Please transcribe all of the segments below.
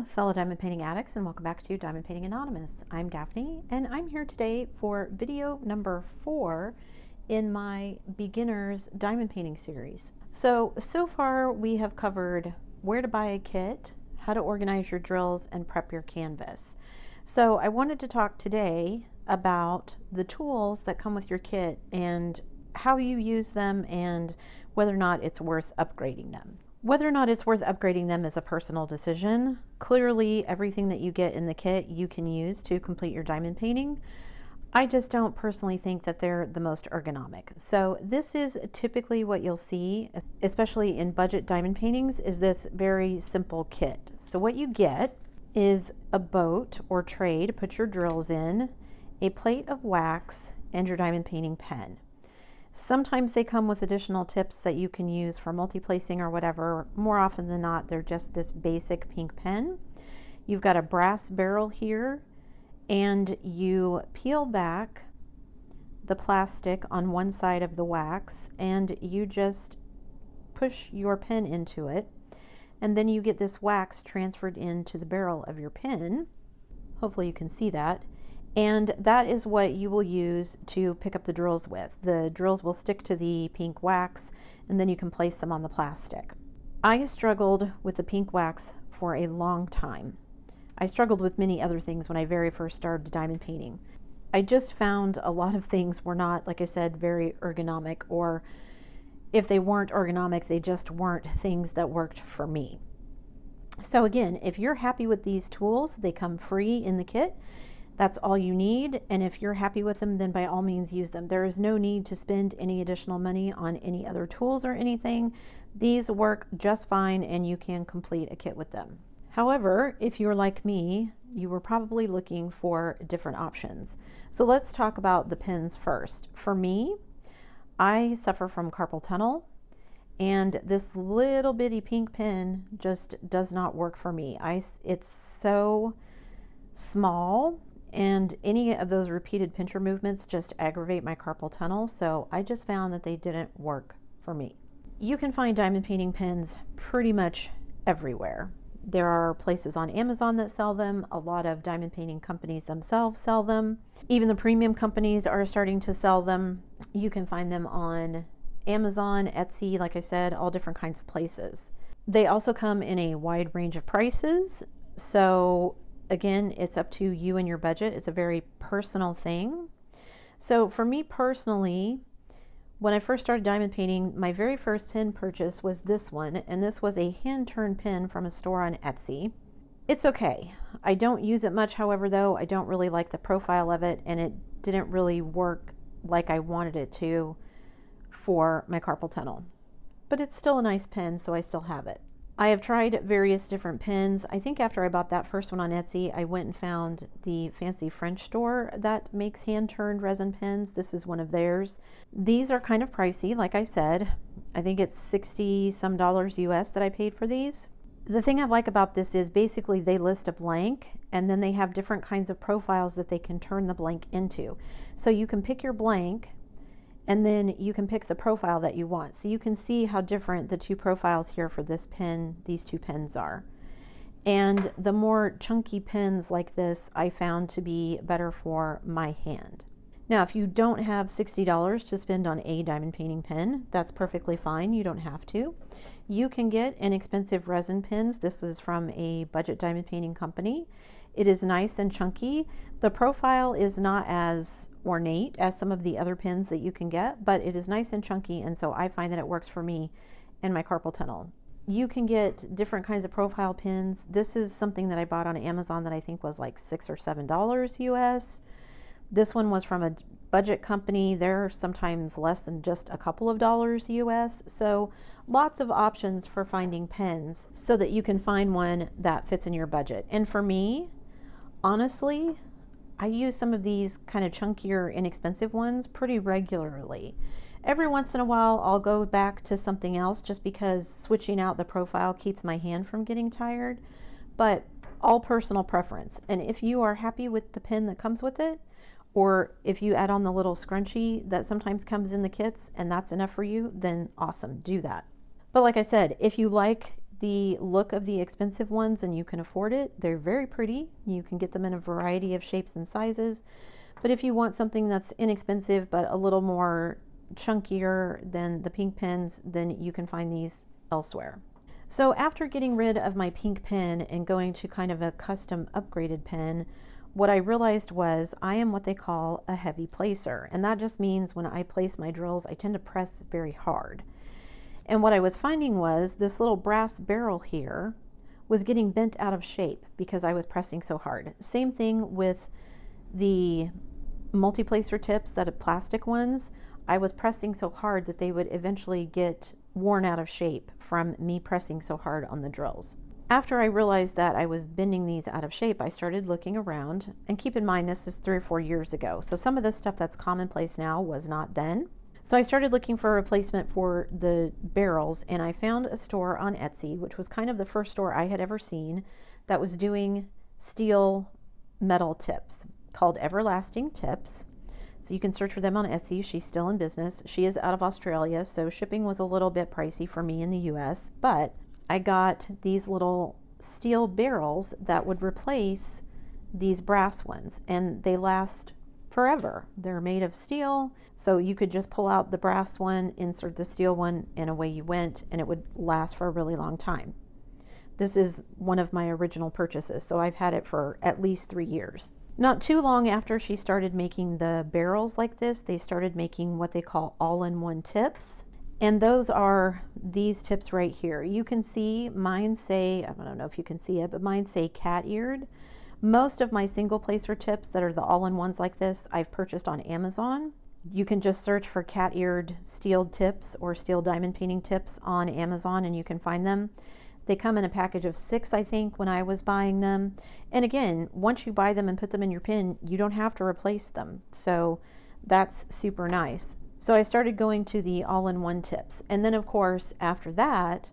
fellow diamond painting addicts, and welcome back to Diamond Painting Anonymous. I'm Daphne, and I'm here today for video number 4 in my beginners diamond painting series. So far we have covered where to buy a kit, how to organize your drills, and prep your canvas. So I wanted to talk today about the tools that come with your kit and how you use them and whether or not it's worth upgrading them. Whether or not it's worth upgrading them is a personal decision. Clearly, everything that you get in the kit you can use to complete your diamond painting. I just don't personally think that they're the most ergonomic. So this is typically what you'll see, especially in budget diamond paintings, is this very simple kit. So what you get is a boat or tray to put your drills in, a plate of wax, and your diamond painting pen. Sometimes they come with additional tips that you can use for multi-placing or whatever. More often than not, they're just this basic pink pen. You've got a brass barrel here, and you peel back the plastic on one side of the wax, and you just push your pen into it, and then you get this wax transferred into the barrel of your pen. Hopefully you can see that. And that is what you will use to pick up the drills with. The drills will stick to the pink wax, and then you can place them on the plastic. I struggled with the pink wax for a long time. I struggled with many other things when I very first started diamond painting. I just found a lot of things were not, like I said, very ergonomic, or if they weren't ergonomic, they just weren't things that worked for me. So again, if you're happy with these tools, they come free in the kit. That's all you need, and if you're happy with them, then by all means use them. There is no need to spend any additional money on any other tools or anything. These work just fine, and you can complete a kit with them. However, if you're like me, you were probably looking for different options. So let's talk about the pens first. For me, I suffer from carpal tunnel, and this little bitty pink pen just does not work for me. It's so small, and any of those repeated pincher movements just aggravate my carpal tunnel, so I just found that they didn't work for me. You can find diamond painting pens pretty much everywhere. There are places on Amazon that sell them. A lot of diamond painting companies themselves sell them. Even the premium companies are starting to sell them. You can find them on Amazon, Etsy, like I said, all different kinds of places. They also come in a wide range of prices, so again, it's up to you and your budget. It's a very personal thing. So for me personally, when I first started diamond painting, my very first pen purchase was this one, and this was a hand-turned pen from a store on Etsy. It's okay. I don't use it much, however, though. I don't really like the profile of it, and it didn't really work like I wanted it to for my carpal tunnel. But it's still a nice pen, so I still have it. I have tried various different pens. I think after I bought that first one on Etsy, I went and found the fancy French store that makes hand-turned resin pens. This is one of theirs. These are kind of pricey, like I said. I think it's $60 some US that I paid for these. The thing I like about this is basically they list a blank, and then they have different kinds of profiles that they can turn the blank into. So you can pick your blank, and then you can pick the profile that you want. So you can see how different the two profiles here for this pen, these two pens are. And the more chunky pens like this, I found to be better for my hand. Now, if you don't have $60 to spend on a diamond painting pen, that's perfectly fine. You don't have to. You can get inexpensive resin pens. This is from a budget diamond painting company. It is nice and chunky. The profile is not as ornate as some of the other pens that you can get, but it is nice and chunky, and so I find that it works for me and my carpal tunnel. You can get different kinds of profile pens. This is something that I bought on Amazon that I think was like $6 or $7 US. This one was from a budget company. They're sometimes less than just a couple of dollars US. So lots of options for finding pens so that you can find one that fits in your budget. And for me, honestly, I use some of these kind of chunkier, inexpensive ones pretty regularly. Every once in a while, I'll go back to something else just because switching out the profile keeps my hand from getting tired, but all personal preference. And if you are happy with the pen that comes with it, or if you add on the little scrunchie that sometimes comes in the kits and that's enough for you, then awesome, do that. But like I said, if you like the look of the expensive ones and you can afford it, they're very pretty. You can get them in a variety of shapes and sizes. But if you want something that's inexpensive but a little more chunkier than the pink pens, then you can find these elsewhere. So after getting rid of my pink pen and going to kind of a custom upgraded pen, what I realized was I am what they call a heavy placer. And that just means when I place my drills, I tend to press very hard. And what I was finding was this little brass barrel here was getting bent out of shape because I was pressing so hard. Same thing with the multi-placer tips, that are plastic ones. I was pressing so hard that they would eventually get worn out of shape from me pressing so hard on the drills. After I realized that I was bending these out of shape, I started looking around, and keep in mind this is 3 or 4 years ago, so some of this stuff that's commonplace now was not then. So I started looking for a replacement for the barrels, and I found a store on Etsy, which was kind of the first store I had ever seen that was doing steel metal tips, called Everlasting Tips. So you can search for them on Etsy. She's still in business. She is out of Australia, so shipping was a little bit pricey for me in the US, but I got these little steel barrels that would replace these brass ones, and they last forever. They're made of steel, so you could just pull out the brass one, insert the steel one, and away you went, and it would last for a really long time. This is one of my original purchases, so I've had it for at least 3 years. Not too long after she started making the barrels like this, they started making what they call all-in-one tips. And those are these tips right here. You can see mine say, I don't know if you can see it, but mine say cat-eared. Most of my single placer tips that are the all-in-ones like this, I've purchased on Amazon. You can just search for cat-eared steel tips or steel diamond painting tips on Amazon and you can find them. They come in a package of 6, I think, when I was buying them. And again, once you buy them and put them in your pen, you don't have to replace them. So that's super nice. So I started going to the all-in-one tips. And then of course, after that,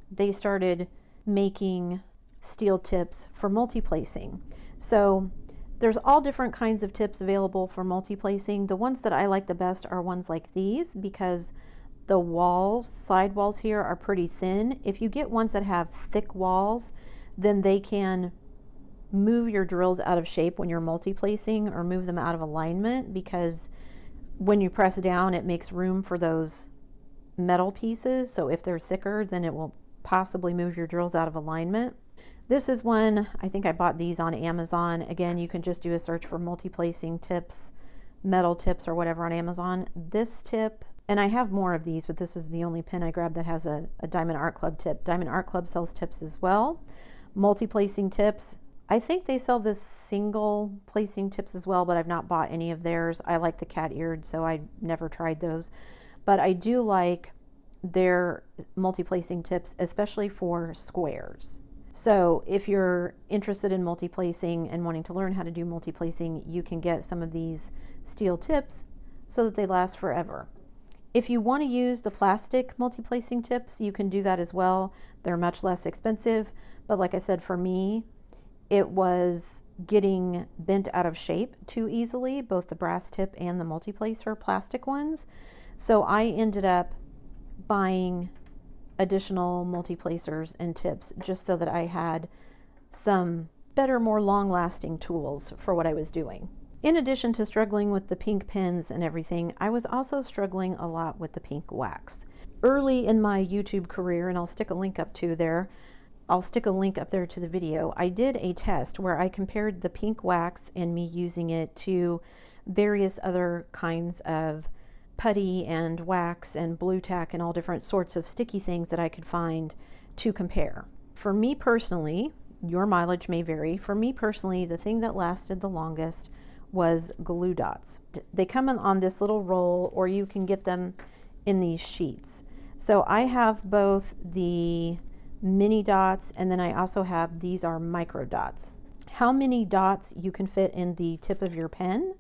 they started making steel tips for multi-placing. So there's all different kinds of tips available for multi-placing. The ones that I like the best are ones like these because the walls, side walls here are pretty thin. If you get ones that have thick walls, then they can move your drills out of shape when you're multi-placing or move them out of alignment, because when you press down, it makes room for those metal pieces. So if they're thicker, then it will possibly move your drills out of alignment. This is one, I think I bought these on Amazon. Again, you can just do a search for multi-placing tips, metal tips or whatever on Amazon. This tip, and I have more of these, but this is the only pen I grabbed that has a Diamond Art Club tip. Diamond Art Club sells tips as well. Multi-placing tips. I think they sell this single placing tips as well, but I've not bought any of theirs. I like the cat-eared, so I never tried those. But I do like their multi-placing tips, especially for squares. So if you're interested in multi-placing and wanting to learn how to do multi-placing, you can get some of these steel tips so that they last forever. If you want to use the plastic multi-placing tips, you can do that as well. They're much less expensive, but like I said, for me, it was getting bent out of shape too easily, both the brass tip and the multi-placer plastic ones. So I ended up buying additional multi-placers and tips just so that I had some better, more long-lasting tools for what I was doing. In addition to struggling with the pink pens and everything, I was also struggling a lot with the pink wax. Early in my YouTube career, and I'll stick a link up there to the video, I did a test where I compared the pink wax and me using it to various other kinds of putty and wax and blue tack and all different sorts of sticky things that I could find to compare. For me personally, your mileage may vary. For me personally, the thing that lasted the longest was glue dots. They come on this little roll, or you can get them in these sheets. So I have both the mini dots, and then I also have, these are micro dots. How many dots you can fit in the tip of your pen,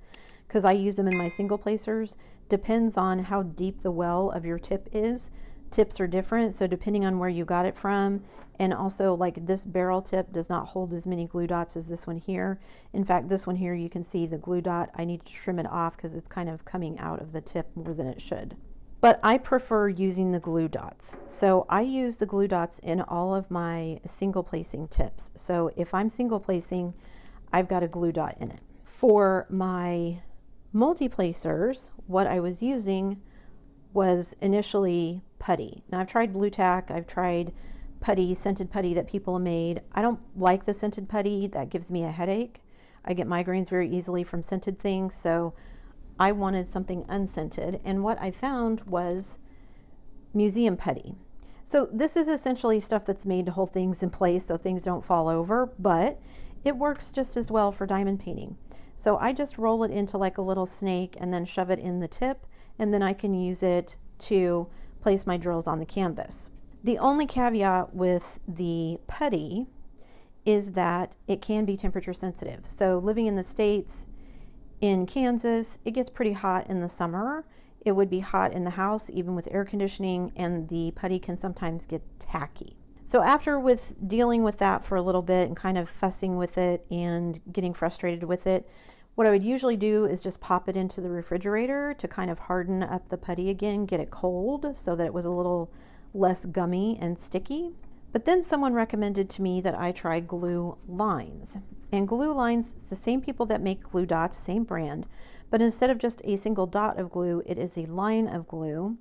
because I use them in my single placers, depends on how deep the well of your tip is. Tips are different, so depending on where you got it from, and also like this barrel tip does not hold as many glue dots as this one here. In fact, this one here, you can see the glue dot, I need to trim it off because it's kind of coming out of the tip more than it should. but I prefer using the glue dots. So I use the glue dots in all of my single placing tips. So if I'm single placing, I've got a glue dot in it. For my multi-placers, what I was using was initially putty. Now I've tried blue tack, I've tried putty, scented putty that people have made. I don't like the scented putty, that gives me a headache. I get migraines very easily from scented things, so I wanted something unscented, and what I found was museum putty. So this is essentially stuff that's made to hold things in place so things don't fall over, but it works just as well for diamond painting. So I just roll it into like a little snake and then shove it in the tip, and then I can use it to place my drills on the canvas. The only caveat with the putty is that it can be temperature sensitive. So living in the States, in Kansas, it gets pretty hot in the summer. It would be hot in the house, even with air conditioning, and the putty can sometimes get tacky. So after dealing with that for a little bit and kind of fussing with it and getting frustrated with it, what I would usually do is just pop it into the refrigerator to kind of harden up the putty again, get it cold so that it was a little less gummy and sticky. But then someone recommended to me that I try glue lines. And glue lines, it's the same people that make glue dots, same brand, but instead of just a single dot of glue, it is a line of glue,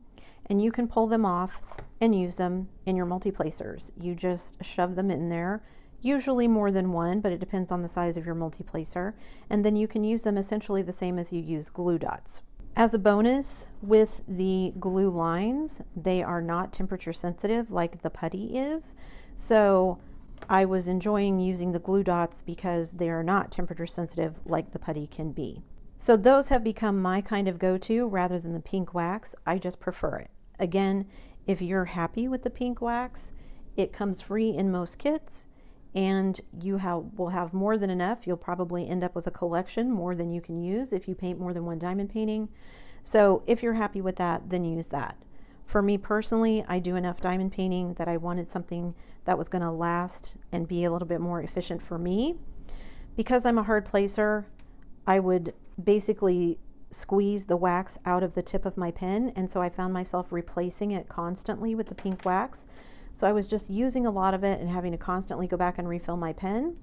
and you can pull them off and use them in your multi-placers. You just shove them in there, usually more than one, but it depends on the size of your multi-placer, and then you can use them essentially the same as you use glue dots. As a bonus, with the glue lines, they are not temperature sensitive like the putty is, so I was enjoying using the glue dots because they are not temperature sensitive like the putty can be. So those have become my kind of go-to rather than the pink wax. I just prefer it. Again, if you're happy with the pink wax, it comes free in most kits, and you will have more than enough. You'll probably end up with a collection, more than you can use if you paint more than one diamond painting. So if you're happy with that, then use that. For me personally, I do enough diamond painting that I wanted something that was going to last and be a little bit more efficient for me. Because I'm a hard placer, I would basically squeeze the wax out of the tip of my pen, and so I found myself replacing it constantly with the pink wax. So I was just using a lot of it and having to constantly go back and refill my pen.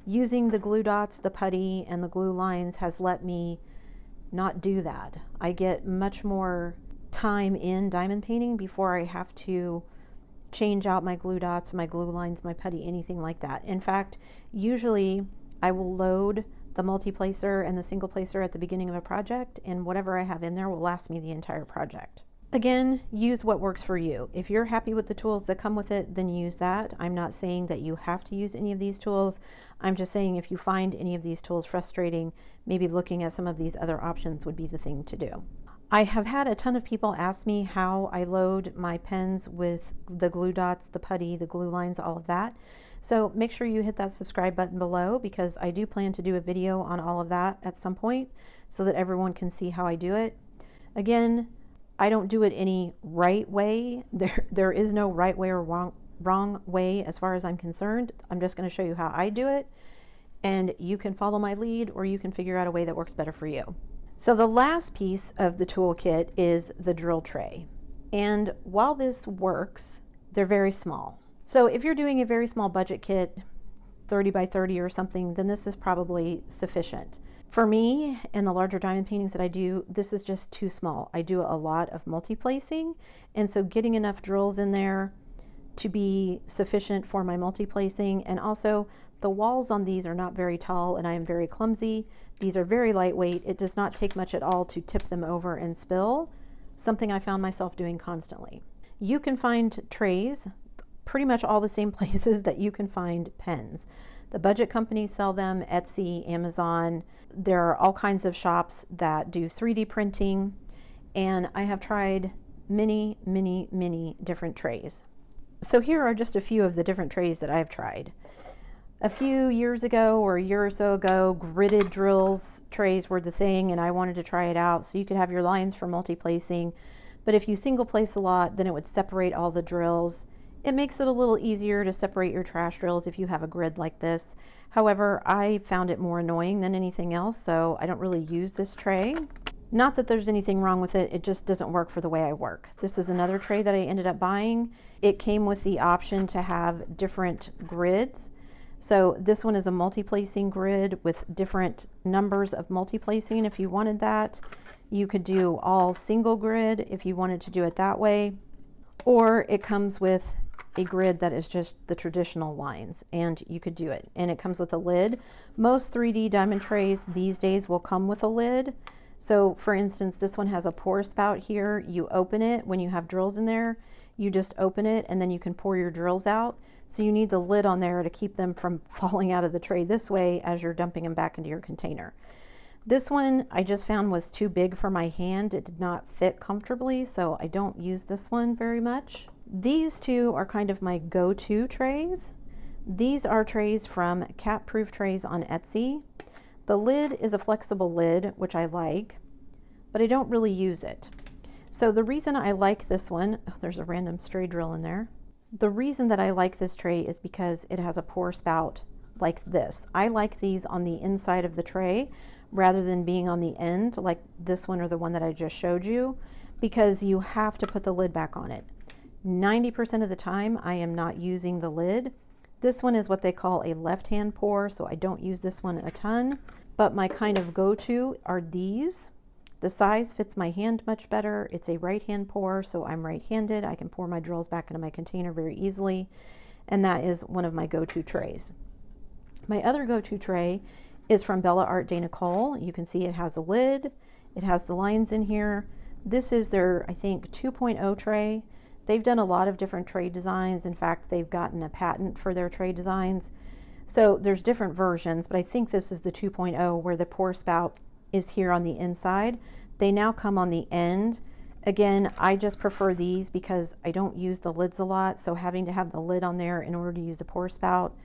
Using the glue dots, the putty, and the glue lines has let me not do that. I get much more time in diamond painting before I have to change out my glue dots, my glue lines, my putty, anything like that. In fact, usually I will load the multi-placer and the single placer at the beginning of a project, and whatever I have in there will last me the entire project. Again, use what works for you. If you're happy with the tools that come with it, then use that. I'm not saying that you have to use any of these tools. I'm just saying if you find any of these tools frustrating, maybe looking at some of these other options would be the thing to do. I have had a ton of people ask me how I load my pens with the glue dots, the putty, the glue lines, all of that. So make sure you hit that subscribe button below, because I do plan to do a video on all of that at some point so that everyone can see how I do it. Again, I don't do it any right way. There is no right way or wrong way as far as I'm concerned. I'm just going to show you how I do it, and you can follow my lead or you can figure out a way that works better for you. So the last piece of the toolkit is the drill tray. And while this works, they're very small. So if you're doing a very small budget kit, 30 by 30 or something, then this is probably sufficient. For me and the larger diamond paintings that I do, this is just too small. I do a lot of multi-placing, and so getting enough drills in there to be sufficient for my multi-placing. And also the walls on these are not very tall, and I am very clumsy. These are very lightweight. It does not take much at all to tip them over and spill, something I found myself doing constantly. You can find trays pretty much all the same places that you can find pens. The budget companies sell them, Etsy, Amazon. There are all kinds of shops that do 3D printing, and I have tried many, many, many different trays. So here are just a few of the different trays that I've tried. A few years ago, or a year or so ago, gridded drills trays were the thing, and I wanted to try it out. So you could have your lines for multi-placing, but if you single place a lot, then it would separate all the drills. It makes it a little easier to separate your trash drills if you have a grid like this. However, I found it more annoying than anything else, so I don't really use this tray. Not that there's anything wrong with it, it just doesn't work for the way I work. This is another tray that I ended up buying. It came with the option to have different grids. So this one is a multi-placing grid with different numbers of multi-placing. If you wanted that, you could do all single grid if you wanted to do it that way. Or it comes with a grid that is just the traditional lines, and you could do it. And it comes with a lid. Most 3D diamond trays these days will come with a lid. So for instance, this one has a pour spout here. You open it when you have drills in there. You just open it and then you can pour your drills out. So you need the lid on there to keep them from falling out of the tray this way as you're dumping them back into your container. This one I just found was too big for my hand. It did not fit comfortably, so I don't use this one very much. These two are kind of my go-to trays. These are trays from Cat Proof Trays on Etsy. The lid is a flexible lid, which I like, but I don't really use it. So the reason I like this one, oh, there's a random stray drill in there. The reason that I like this tray is because it has a pour spout like this. I like these on the inside of the tray rather than being on the end like this one or the one that I just showed you, because you have to put the lid back on it. 90% of the time I am not using the lid. This one is what they call a left-hand pour, so I don't use this one a ton. But my kind of go-to are these. The size fits my hand much better. It's a right-hand pour, so I'm right-handed. I can pour my drills back into my container very easily, and that is one of my go-to trays. My other go-to tray is from Bella Art de Nicole. You can see it has a lid. It has the lines in here. This is their, I think, 2.0 tray. They've done a lot of different tray designs. In fact, they've gotten a patent for their tray designs. So there's different versions, but I think this is the 2.0 where the pour spout is here on the inside. They now come on the end. Again, I just prefer these because I don't use the lids a lot, so having to have the lid on there in order to use the pour spout,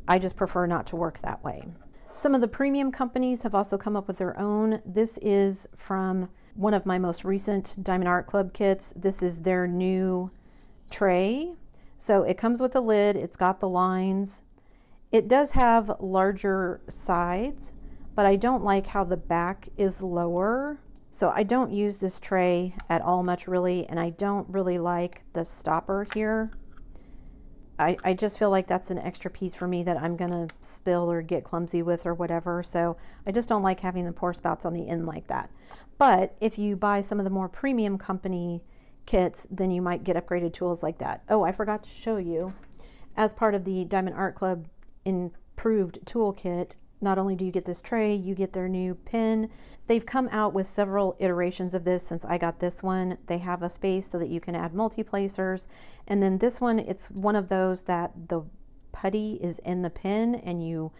I just prefer not to work that way. Some of the premium companies have also come up with their own. This is from one of my most recent Diamond Art Club kits. This is their new tray. So it comes with a lid, it's got the lines. It does have larger sides, but I don't like how the back is lower. So I don't use this tray at all much really, and I don't really like the stopper here. I just feel like that's an extra piece for me that I'm gonna spill or get clumsy with or whatever. So I just don't like having the pour spouts on the end like that. But if you buy some of the more premium company kits, then you might get upgraded tools like that. Oh, I forgot to show you, as part of the Diamond Art Club improved toolkit, not only do you get this tray, you get their new pin. They've come out with several iterations of this since I got this one. They have a space so that you can add multi-placers. And then this one, it's one of those that the putty is in the pin and you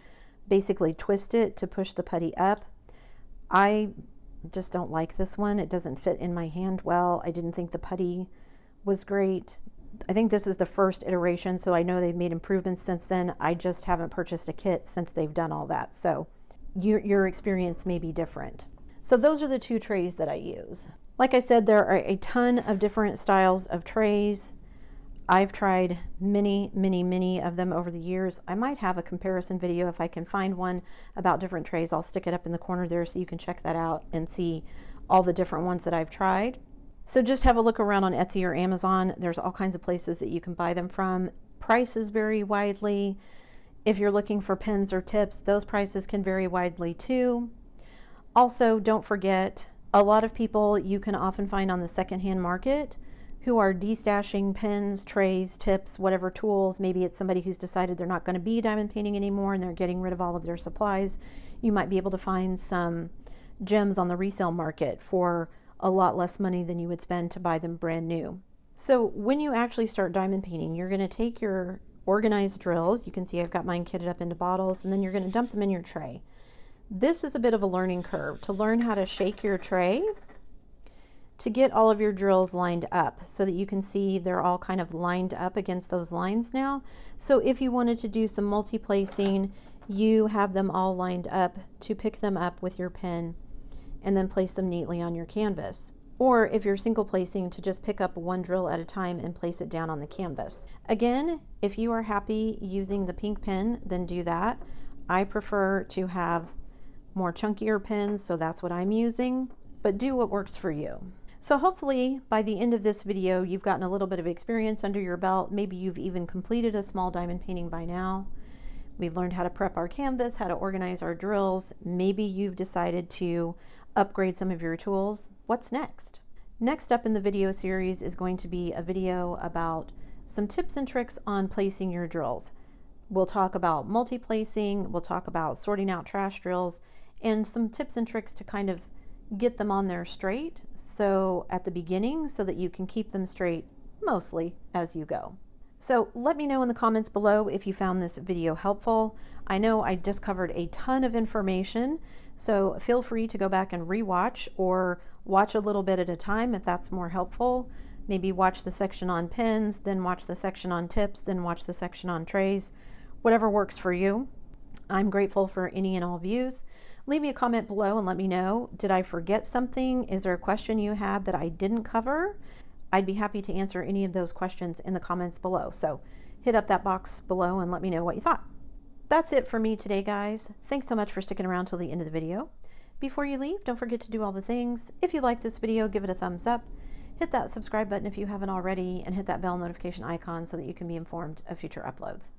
basically twist it to push the putty up. I just don't like this one. It doesn't fit in my hand well. I didn't think the putty was great. I think this is the first iteration, so I know they've made improvements since then. I just haven't purchased a kit since they've done all that, so your experience may be different. So those are the two trays that I use. Like I said, there are a ton of different styles of trays. I've tried many of them over the years. I might have a comparison video if I can find one about different trays. I'll stick it up in the corner there so you can check that out and see all the different ones that I've tried. So just have a look around on Etsy or Amazon. There's all kinds of places that you can buy them from. Prices vary widely. If you're looking for pins or tips, those prices can vary widely too. Also, don't forget, a lot of people you can often find on the secondhand market who are destashing pins, trays, tips, whatever tools. Maybe it's somebody who's decided they're not going to be diamond painting anymore and they're getting rid of all of their supplies. You might be able to find some gems on the resale market for a lot less money than you would spend to buy them brand new. So when you actually start diamond painting, you're going to take your organized drills. You can see I've got mine kitted up into bottles, and then you're going to dump them in your tray. This is a bit of a learning curve to learn how to shake your tray to get all of your drills lined up so that you can see they're all kind of lined up against those lines now. So if you wanted to do some multi-placing, you have them all lined up to pick them up with your pen and then place them neatly on your canvas. Or if you're single placing, to just pick up one drill at a time and place it down on the canvas. Again, if you are happy using the pink pen, then do that. I prefer to have more chunkier pens, so that's what I'm using. but do what works for you. So hopefully by the end of this video, you've gotten a little bit of experience under your belt. Maybe you've even completed a small diamond painting by now. We've learned how to prep our canvas, how to organize our drills. Maybe you've decided to upgrade some of your tools. What's next? Next up in the video series is going to be a video about some tips and tricks on placing your drills. We'll talk about multi-placing, we'll talk about sorting out trash drills, and some tips and tricks to kind of get them on there straight, so at the beginning, so that you can keep them straight mostly as you go. So let me know in the comments below if you found this video helpful. I know I just covered a ton of information, so feel free to go back and rewatch or watch a little bit at a time if that's more helpful. Maybe watch the section on pins, then watch the section on tips, then watch the section on trays, whatever works for you. I'm grateful for any and all views. Leave me a comment below and let me know, did I forget something? Is there a question you had that I didn't cover? I'd be happy to answer any of those questions in the comments below. So hit up that box below and let me know what you thought. That's it for me today, guys. Thanks so much for sticking around till the end of the video. Before you leave, don't forget to do all the things. If you like this video, give it a thumbs up. Hit that subscribe button if you haven't already, and hit that bell notification icon so that you can be informed of future uploads.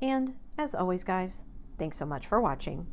And as always, guys, thanks so much for watching.